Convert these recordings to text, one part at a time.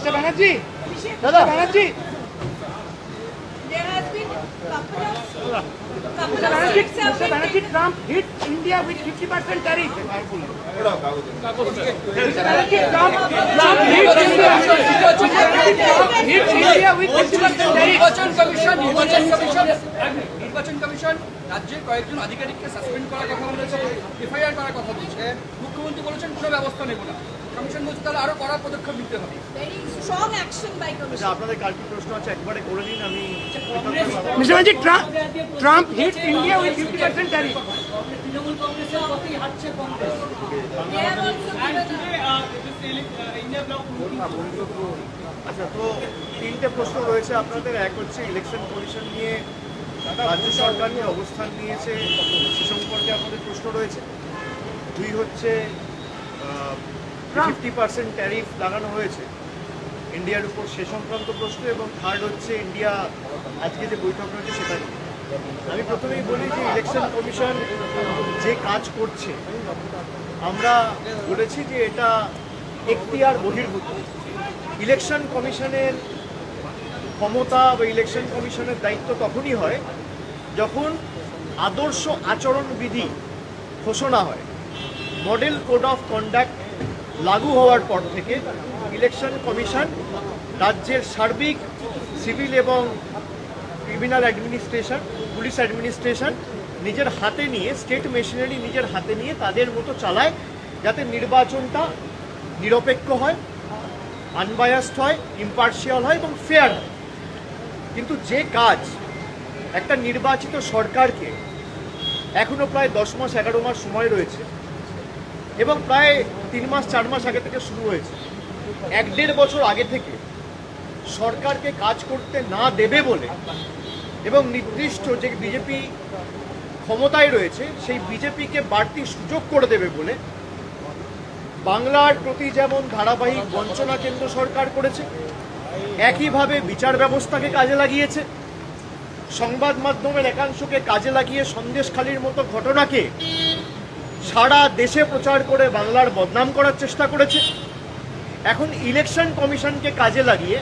Mr. Banerjee, Dada Banerjee, There has been Mr. Banerjee, Trump hit India with 50% tariff. Mr. Banerjee, Trump hit India with 50% tariff. নির্বাচন commission রাজ্যের কয়েকজন আধিকারিককে suspend করার কথা বলেছে, FIR করার কথা বলছে। মুখ্যমন্ত্রী বলেছেন কোনো ব্যবস্থা নেব না। কমিশন বলছে তাহলে আরো কড়া পদক্ষেপ নিতে হবে। very strong action by commission. আপনাদের কালকে প্রশ্ন আছে একবারে করে নিন। আমি Mr. Banerjee, Trump hit India with 50% tariff. Trinamool কংগ্রেসের পথেই হাঁটছে Congress. They have also given আচ্ছা, তো তিনটে প্রশ্ন রয়েছে আপনাদের। এক হচ্ছে ইলেকশন কমিশন নিয়ে রাজ্য সরকার নিয়ে অবস্থান নিয়েছে, সে সম্পর্কে আপনাদের প্রশ্ন রয়েছে। দুই হচ্ছে 50% ট্যারিফ লাগানো হয়েছে ইন্ডিয়ার উপর, সে সংক্রান্ত প্রশ্ন। এবং থার্ড হচ্ছে ইন্ডিয়া আজকে যে বৈঠক রয়েছে সেটা নিয়ে। আমি প্রথমেই বলি যে ইলেকশন কমিশন যে কাজ করছে, আমরা বলেছি যে এটা এখতিয়ার বহির্ভূত। ইলেকশন কমিশনের ক্ষমতা বা ইলেকশন কমিশনের দায়িত্ব তখনই হয় যখন আদর্শ আচরণবিধি ঘোষণা হয়। মডেল কোড অফ কন্ডাক্ট লাগু হওয়ার পর থেকে ইলেকশন কমিশন রাজ্যের সার্বিক সিভিল এবং ক্রিমিনাল অ্যাডমিনিস্ট্রেশন, পুলিশ অ্যাডমিনিস্ট্রেশন নিজের হাতে নিয়ে, স্টেট মেশিনারি নিজের হাতে নিয়ে তাদের মতো চালায়, যাতে নির্বাচনটা নিরপেক্ষ হয়, আনবায়াসড হয়, ইম্পার্শিয়াল হয় এবং ফেয়ার হয়। কিন্তু যে কাজ একটা নির্বাচিত সরকারকে এখনো প্রায় 10 মাস 11 মাস সময় রয়েছে এবং প্রায় 3 মাস 4 মাস আগে থেকে শুরু হয়েছে, 1-1.5 বছর আগে থেকে সরকারকে কাজ করতে না দেবে বলে এবং নির্দিষ্ট যে বিজেপি ক্ষমতায় রয়েছে সেই বিজেপিকে বাড়তি সুযোগ করে দেবে বলে বাংলার প্রতি যেমন ধারাবাহিক বঞ্চনা কেন্দ্র সরকার করেছে, একইভাবে বিচার ব্যবস্থাকে কাজে লাগিয়েছে, সংবাদ মাধ্যমের একাংশকে কাজে লাগিয়ে সন্দেশখালির মতো ঘটনাকে সারা দেশে প্রচার করে বাংলার বদনাম করার চেষ্টা করেছে। এখন ইলেকশন কমিশনকে কাজে লাগিয়ে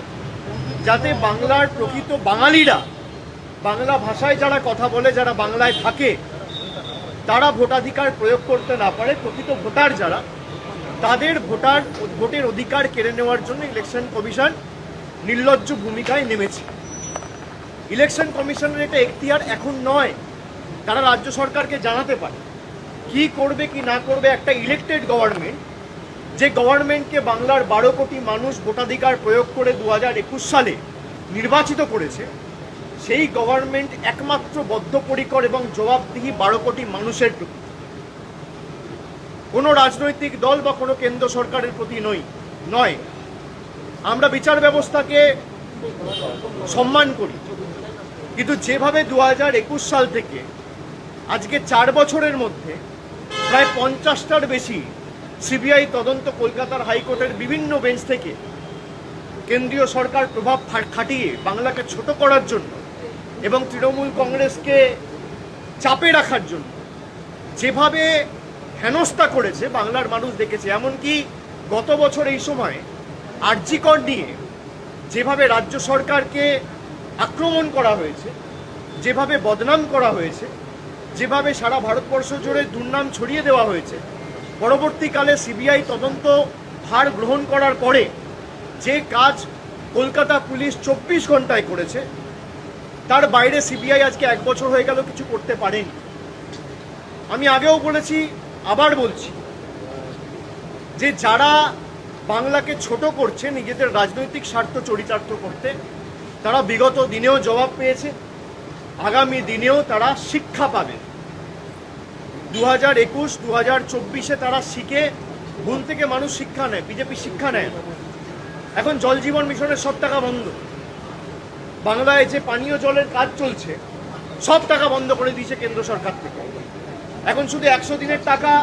যাতে বাংলার প্রকৃত বাঙালিরা, বাংলা ভাষায় যারা কথা বলে, যারা বাংলায় থাকে, তারা ভোটাধিকার প্রয়োগ করতে না পারে, প্রকৃত ভোটার যারা, তাদের ভোটের অধিকার কেড়ে নেওয়ার জন্য ইলেকশন কমিশন নির্লজ্জ ভূমিকায় নেমেছে। ইলেকশন কমিশনের এটা এখতিয়ার এখন নয়, তারা রাজ্য সরকারকে জানাতে পারে কি করবে কি না করবে। একটা ইলেক্টেড গভর্নমেন্ট, যে গভর্নমেন্টকে বাংলার 12 কোটি মানুষ ভোটাধিকার প্রয়োগ করে 2021 সালে নির্বাচিত করেছে, সেই গভর্নমেন্ট একমাত্র বদ্ধপরিকর এবং জবাবদিহি 12 কোটি মানুষের প্রতি, কোনো রাজনৈতিক দল বা কোনো কেন্দ্র সরকারের প্রতি নয়। আমরা বিচার ব্যবস্থাকে সম্মান করি, কিন্তু যেভাবে 2021 সাল থেকে আজকে 4 বছরের মধ্যে প্রায় 50টার বেশি সিবিআই তদন্ত কলকাতার হাইকোর্টের বিভিন্ন বেঞ্চ থেকে কেন্দ্রীয় সরকার প্রভাব খাটিয়ে বাংলাকে ছোট করার জন্য এবং তৃণমূল কংগ্রেসকে চাপে রাখার জন্য যেভাবে হেনস্থা করেছে বাংলার মানুষ দেখেছে। এমনকি গত বছর এই সময় আরজি কর নিয়ে যেভাবে রাজ্য সরকারকে আক্রমণ করা হয়েছে, যেভাবে বদনাম করা হয়েছে, যেভাবে সারা ভারতবর্ষ জুড়ে দুর্নাম ছড়িয়ে দেওয়া হয়েছে, পরবর্তীকালে সিবিআই তদন্ত ভার গ্রহণ করার পরে যে কাজ কলকাতা পুলিশ 24 ঘন্টায় করেছে, তার বাইরে সিবিআই আজকে 1 বছর হয়ে গেল কিছু করতে পারেনি। আমি আগেও বলেছি, আবার বলছি, যে যারা বাংলাকে ছোট করছে নিজেদের রাজনৈতিক স্বার্থ চরিতার্থ করতে, তারা বিগত দিনেও জবাব পেয়েছে, আগামী দিনেও তারা শিক্ষা পাবে। 2021, 2024-এ তারা শিখে, ভুল থেকে মানুষ শিক্ষা নেয়, বিজেপি শিক্ষা নেয়। এখন জল জীবন মিশনের সব টাকা বন্ধ, বাংলায় যে পানীয় জলের কাজ চলছে সব টাকা বন্ধ করে দিয়েছে কেন্দ্র সরকার থেকে। এখন শুধু 100 দিনের টাকা,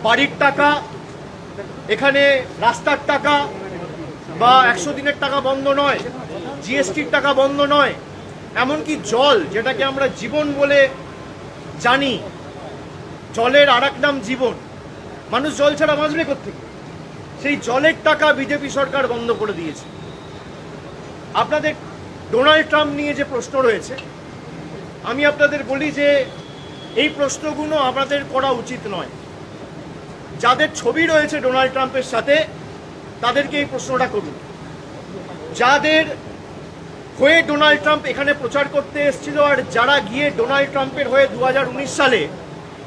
বাড়ির টাকা, এখানে রাস্তার টাকা বা 100 দিনের টাকা বন্ধ নয়, জিএসটির টাকা বন্ধ নয়, এমনকি জল, যেটাকে আমরা জীবন বলে জানি, জলের আরেক নাম জীবন, মানুষ জল ছাড়া বাঁচবে কোত্থেকে, সেই জলের টাকা বিজেপি সরকার বন্ধ করে দিয়েছে। আপনাদের ডোনাল্ড ট্রাম্প নিয়ে যে প্রশ্ন রয়েছে, আমি আপনাদের বলি যে এই প্রশ্নগুলো আপনাদের করা উচিত নয়। যাদের ছবি রয়েছে ডোনাল্ড ট্রাম্পের সাথে তাদেরকে এই প্রশ্নটা করুন। যাদের হয়ে ডোনাল্ড ট্রাম্প এখানে প্রচার করতে এসেছিল আর যারা গিয়ে ডোনাল্ড ট্রাম্পের হয়ে 2019 সালে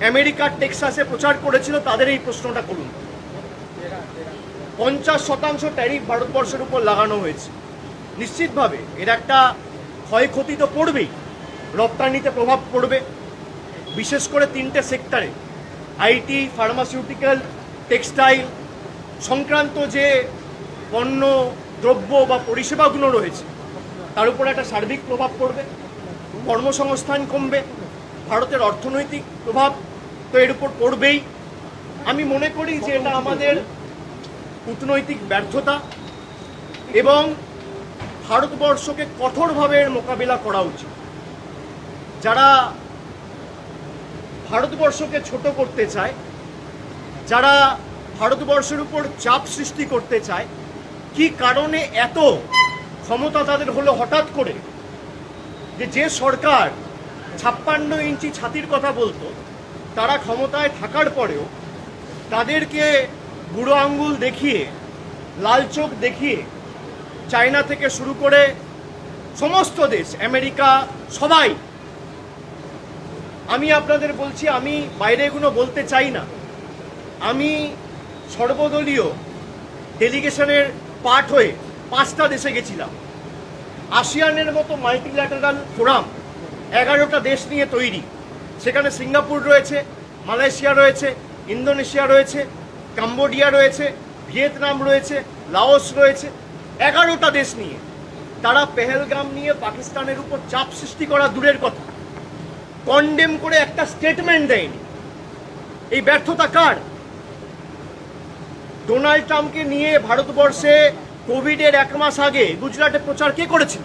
আমেরিকার টেক্সাসে প্রচার করেছিল তাদের এই প্রশ্নটা করুন। 50% ট্যারিফ ভারতবর্ষের উপর লাগানো হয়েছে। নিশ্চিতভাবে এর একটা ক্ষয়ক্ষতি তো পড়বেই, রপ্তানিতে প্রভাব পড়বে, বিশেষ করে 3টে সেক্টরে, আইটি, ফার্মাসিউটিক্যাল, টেক্সটাইল সংক্রান্ত যে পণ্য দ্রব্য বা পরিষেবাগুলো রয়েছে তার উপর একটা সার্বিক প্রভাব পড়বে, কর্মসংস্থান কমবে, ভারতের অর্থনৈতিক প্রভাব তো এর উপর পড়বেই। আমি মনে করি যে এটা আমাদের কূটনৈতিক ব্যর্থতা এবং ভারতবর্ষকে কঠোরভাবে এর মোকাবিলা করা উচিত। যারা ভারতবর্ষকে ছোট করতে চায়, যারা ভারতবর্ষের উপর চাপ সৃষ্টি করতে চায়, কি কারণে এত ক্ষমতা তাদের হলো হঠাৎ করে, যে সরকার 56 ইঞ্চি ছাতির কথা বলতো তারা ক্ষমতায় থাকার পরেও তাদেরকে বুড়ো আঙ্গুল দেখিয়ে, লাল চোখ দেখিয়ে চায়না থেকে শুরু করে সমস্ত দেশ, আমেরিকা, সবাই, আমি আপনাদের বলছি, আমি বাইরে এগুলো বলতে চাই না, আমি সর্বদলীয় ডেলিগেশনের পার্ট হয়ে 5টা দেশে গেছিলাম। আসিয়ানের মতো মাল্টিল্যাটারাল ফোরাম 11টা দেশ নিয়ে তৈরি, সেখানে সিঙ্গাপুর রয়েছে, মালয়েশিয়া রয়েছে, ইন্দোনেশিয়া রয়েছে, কাম্বোডিয়া রয়েছে, ভিয়েতনাম রয়েছে, লাওস রয়েছে, 11টা দেশ নিয়ে তারা পেহেলগাম নিয়ে পাকিস্তানের উপর চাপ সৃষ্টি করা দূরের কথা, কন্ডেম করে একটা স্টেটমেন্ট দেয়নি। এই ব্যর্থতা কার? ডোনাল্ড ট্রাম্পকে নিয়ে ভারতবর্ষে কোভিডের 1 মাস আগে গুজরাটে প্রচার কে করেছিল?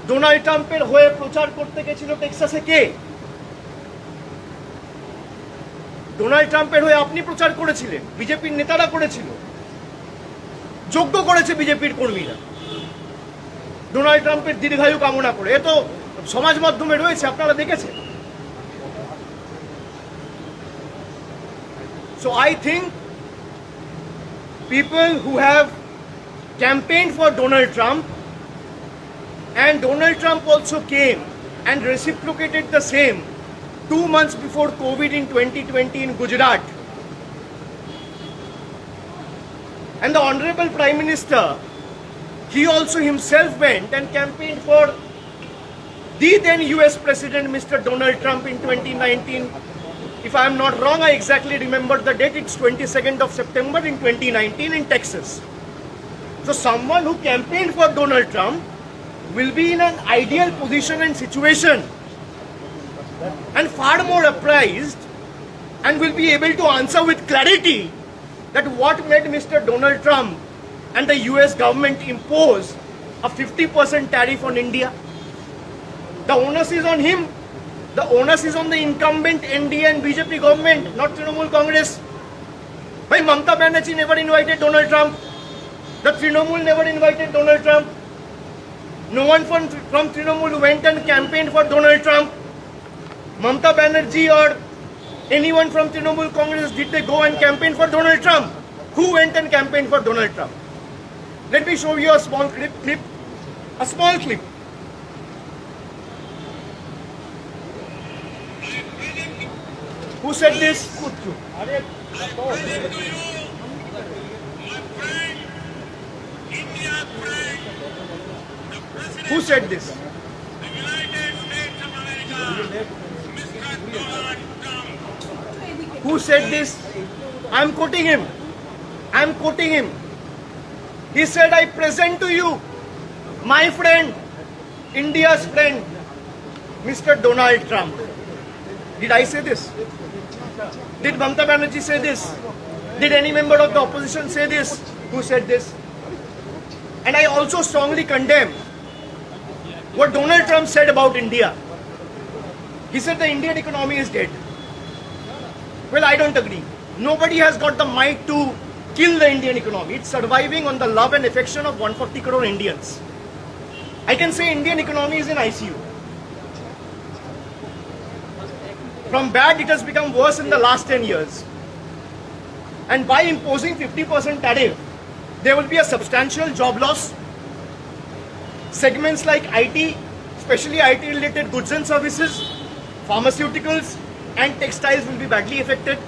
ডোনাল্ড ট্রাম্পের হয়ে প্রচার করতে গেছিল টেক্সাসে কে? ডোনাল্ড ট্রাম্পের হয়ে আপনি প্রচার করেছিলেন, বিজেপির নেতারা করেছিল, যোগ্য করেছে বিজেপির কর্মীরা ডোনাল্ড ট্রাম্পের দীর্ঘায়ু কামনা করে। এ তো সমাজ মাধ্যমে রয়েছে, আপনারা দেখেছেন। So I think people who have campaigned for Donald Trump, and Donald Trump also came and reciprocated the same 2 months before COVID in 2020 in Gujarat. And the Honorable Prime Minister, he also himself went and campaigned for the then US President Mr. Donald Trump in 2019. If I am not wrong, I exactly remember the date, it's 22nd of September in 2019 in Texas. So someone who campaigned for Donald Trump will be in an ideal position and situation and far more apprised and will be able to answer with clarity that what made Mr. Donald Trump and the US government impose a 50% tariff on India. The onus is on him. The onus is on the incumbent NDA and BJP government, not Trinamool Congress. Why Mamata Banerjee never invited Donald Trump? The Trinamool never invited Donald Trump. No one from Trinamool went and campaigned for Donald Trump. Mamata Banerjee or anyone from Trinamool Congress, did they go and campaign for Donald Trump? Who went and campaigned for Donald Trump? Let me show you a small clip. Who said this? Who said this? Who said this? I am quoting him. He said, I present to you my friend, India's friend, Mr. Donald Trump. Did I say this? Did Mamata Banerjee say this? Did any member of the opposition say this? Who said this? And I also strongly condemn what Donald Trump said about India. He said the Indian economy is dead. Well, I don't agree. Nobody has got the might to kill the Indian economy. It's surviving on the love and affection of 140 crore Indians. I can say Indian economy is in ICU. From bad, it has become worse in the last 10 years. And by imposing 50% tariff, there will be a substantial job loss. Segments like IT, especially IT-related goods and services, pharmaceuticals, and textiles will be badly affected.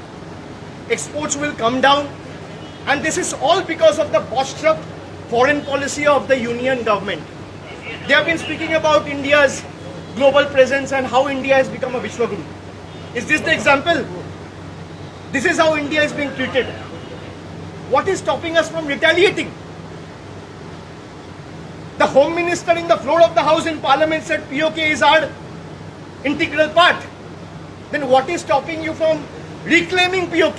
Exports will come down. And this is all because of the botched up foreign policy of the union government. They have been speaking about India's global presence and how India has become a Vishwaguru. Is this the example? This is how India is being treated. What is stopping us from retaliating? The Home Minister in the floor of the House in Parliament said POK is our integral part. Then what is stopping you from reclaiming POK?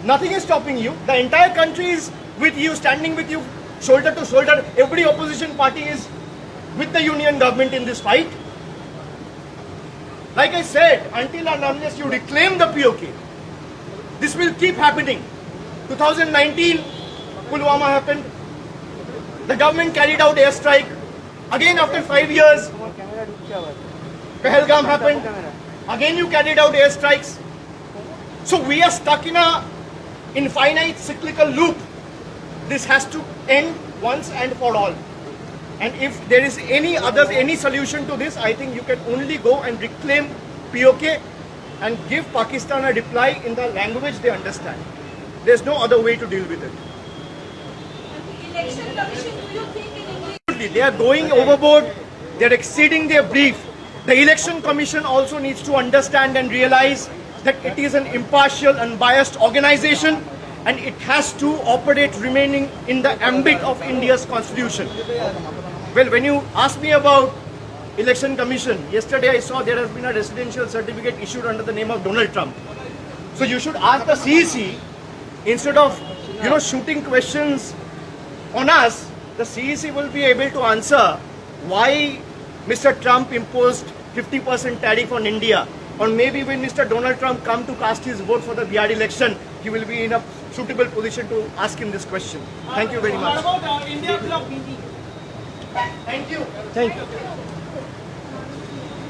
Nothing is stopping you. The entire country is with you, standing with you, shoulder to shoulder. Every opposition party is with the union government in this fight. Like I said, until and unless you reclaim the POK, this will keep happening. 2019, Pulwama happened. The government carried out airstrike. Again, after 5 years, Pahalgam happened. Again, you carried out airstrikes. So we are stuck in a infinite cyclical loop. This has to end once and for all. And if there is any solution to this, I think you can only go and reclaim POK and give Pakistan a reply in the language they understand. There's no other way to deal with it. The election commission, do you think in India? They are going overboard. They are exceeding their brief. The election commission also needs to understand and realize that it is an impartial, unbiased organization, and it has to operate remaining in the ambit of India's constitution. Well, when you ask me about election commission, yesterday I saw there has been a residential certificate issued under the name of Donald Trump. So you should ask the CEC, instead of shooting questions on us, the CEC will be able to answer why Mr. Trump imposed 50% tariff on India. Or maybe when Mr. Donald Trump come to cast his vote for the Bihar election, he will be in a suitable position to ask him this question. Thank you very much. What about India Club meeting? Thank you. Thank you.